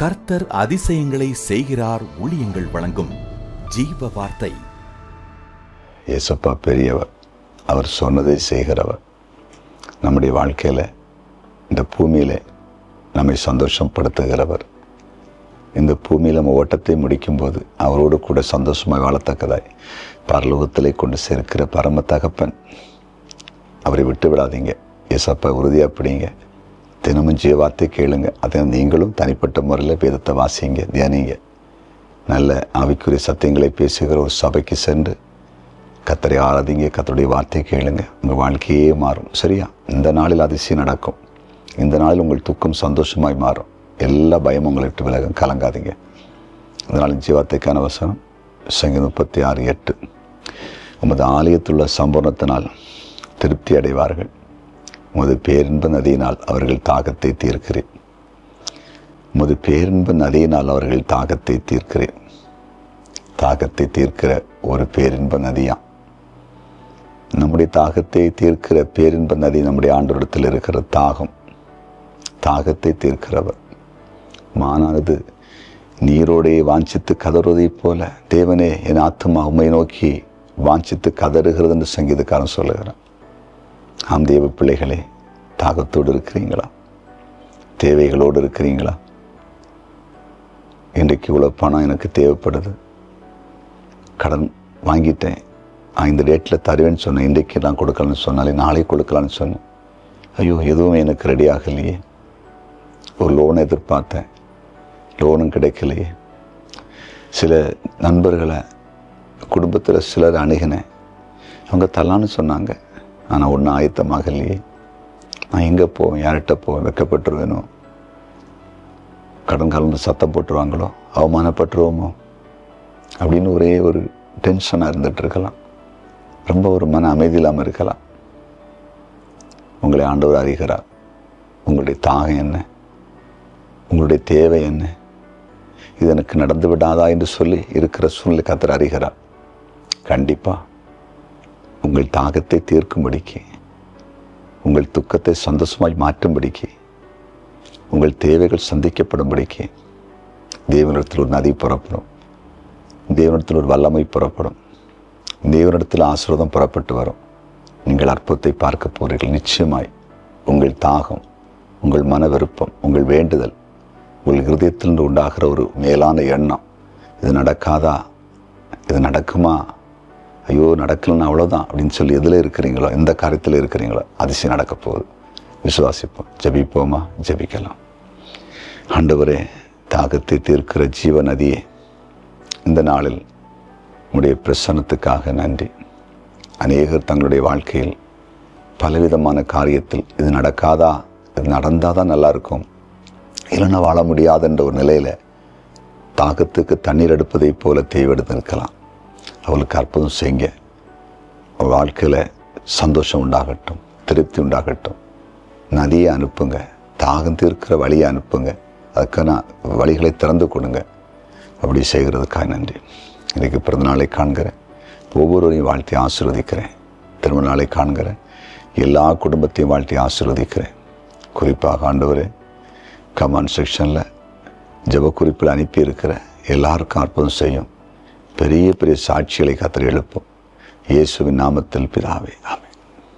கர்த்தர் அதிசயங்களை செய்கிறார் ஊழியங்கள் வழங்கும் ஜீவ வார்த்தை. இயேசப்பா பெரியவர், அவர் சொன்னதை செய்கிறவர். நம்முடைய வாழ்க்கையில் இந்த பூமியில் நம்மை சந்தோஷப்படுத்துகிறவர். இந்த பூமியில் நம்ம ஓட்டத்தை முடிக்கும்போது அவரோடு கூட சந்தோஷமாக வாழத்தக்கதாய் பரலோகத்திலே கொண்டு சேர்க்கிற பரம தகப்பன். அவரை விட்டு விடாதீங்க. இயேசப்பா உறுதியாக பிடிங்க. தினமும் ஜீவ வார்த்தை கேளுங்க. அதை நீங்களும் தனிப்பட்ட முறையில் வேதத்தை வாசிங்க, தியானிங்க. நல்ல ஆவிக்குரிய சத்தியங்களை பேசுகிற ஒரு சபைக்கு சென்று கர்த்தரை ஆராதிங்க, கர்த்தருடைய வார்த்தை கேளுங்க. உங்கள் வாழ்க்கையே மாறும். சரியா? இந்த நாளில் அதிசயம் நடக்கும். இந்த நாளில் உங்கள் துக்கம் சந்தோஷமாய் மாறும். எல்லா பயமும் உங்களை விட்டு விலகும். கலங்காதீங்க. இந்த நாளின் ஜீவார்த்தைக்கான வசனம் சங்கீதம் 36:8. உமது ஆலயத்துள்ள சம்பூர்ணத்தினால் திருப்தி அடைவார்கள். உமது பேரின்ப நதியினால் அவர்கள் தாகத்தை தீர்க்கிறேன். உமது பேரின்ப நதியினால் அவர்கள் தாகத்தை தீர்க்கிறேன். தாகத்தை தீர்க்கிற ஒரு பேரின்ப நதியாம். நம்முடைய தாகத்தை தீர்க்கிற பேரின்ப நதி நம்முடைய ஆண்டவரிடத்தில் இருக்கிற தாகம். தாகத்தை தீர்க்கிறவர். மானானது நீரோடே வாஞ்சித்து கதறுவதைப் போல தேவனே என் ஆத்துமா உம்மை நோக்கி வாஞ்சித்து கதறுகிறது என்று சங்கீதக்காரன் சொல்லுகிறான். ஆம் தேவ பிள்ளைகளே, தாகத்தோடு இருக்கிறீங்களா? தேவைகளோடு இருக்கிறீங்களா? இன்றைக்கு இவ்வளோ பணம் எனக்கு தேவைப்படுது, கடன் வாங்கிட்டேன், இந்த டேட்டில் தருவேன்னு சொன்னேன், இன்றைக்கு நான் கொடுக்கலான்னு சொன்னாலே நாளை கொடுக்கலான்னு சொன்னேன், ஐயோ எதுவும் எனக்கு ரெடி ஆகலையே. ஒரு லோன் எதிர்பார்த்தேன், லோனும் கிடைக்கலையே. சில நண்பர்களை குடும்பத்தில் சிலர் அணுகினேன், அவங்க தரலான்னு சொன்னாங்க, ஆனால் ஒன்றும் ஆயத்தமாகலையே. நான் எங்கே போவேன், யார்கிட்ட போவேன், வெட்கப்பட்டுருவேனோ, கடன் கலந்து சத்தம் போட்டுருவாங்களோ, அவமானப்பட்டுருவோமோ அப்படின்னு ஒரே ஒரு டென்ஷனாக இருந்துகிட்டு இருக்கலாம். ரொம்ப ஒரு மன அமைதி இல்லாமல் இருக்கலாம். உங்களை ஆண்டவர் அறிகிறார். உங்களுடைய தாகம் என்ன, உங்களுடைய தேவை என்ன, இது எனக்கு நடந்து விடாதா என்று சொல்லி இருக்கிற சூழ்நிலை கர்த்தர் அறிகிறார். கண்டிப்பாக உங்கள் தாகத்தை தீர்க்கும்படிக்கு, உங்கள் துக்கத்தை சந்தோஷமாய் மாற்றும்படிக்கு, உங்கள் தேவைகள் சந்திக்கப்படும்படிக்கு தேவனிடத்தில் ஒரு நதி புறப்படும். தேவனிடத்தில் ஒரு வல்லமை புறப்படும். தேவனிடத்தில் ஆசீர்வாதம் புறப்பட்டு வரும். நீங்கள் அற்புதத்தை பார்க்க போகிறீர்கள். நிச்சயமாய் உங்கள் தாகம், உங்கள் மன விருப்பம், உங்கள் வேண்டுதல், உங்கள் இருதயத்திலிருந்து உண்டாகிற ஒரு மேலான எண்ணம், இது நடக்காதா, இது நடக்குமா, ஐயோ நடக்கலன்னு அவ்வளோதான் அப்படின்னு சொல்லி எதில் இருக்கிறீங்களோ, எந்த காரியத்தில் இருக்கிறீங்களோ அதிசயம் நடக்க போகுது. விசுவாசிப்போம். ஜெபிப்போமா? ஜெபிக்கலாம். ஆண்டவரே, தாகத்தை தீர்க்கிற ஜீவ நதியே, இந்த நாளில் உம்முடைய பிரசன்னத்துக்காக நன்றி. அநேகர் தங்களுடைய வாழ்க்கையில் பலவிதமான காரியத்தில் இது நடக்காதா, இது நடந்தால் தான் நல்லா இருக்கும், இல்லைன்னா வாழ முடியாதுன்ற ஒரு நிலையில் தாகத்துக்கு தண்ணீர் எடுப்பதைப் போல தேவையெடுத்து நிற்கலாம். அவளுக்கு அற்புதம் செய்யுங்க. அவள் வாழ்க்கையில் சந்தோஷம் உண்டாகட்டும், திருப்தி உண்டாகட்டும். நதியை அனுப்புங்க, தாகம் தீர்க்கிற வழியை அனுப்புங்க, அதுக்கான வழிகளை திறந்து கொடுங்க. அப்படி செய்கிறதுக்காக நன்றி. இன்றைக்கு பிறந்த நாளை காண்கிறேன், ஒவ்வொருவரையும் வாழ்த்தி ஆசீர்வதிக்கிறேன். திருமண நாளை காண்கிறேன், எல்லா குடும்பத்தையும் வாழ்த்தி ஆசீர்வதிக்கிறேன். குறிப்பாக ஆண்டவரே, கமெண்ட் செக்ஷனில் ஜெப குறிப்பில் அனுப்பியிருக்கிற எல்லாருக்கும் அற்புதம் செய்யும். பெரிய பெரிய சாட்சிகளை கர்த்தர் எழுப்பும். இயேசுவின் நாமத்தில் பிதாவே, ஆமென்.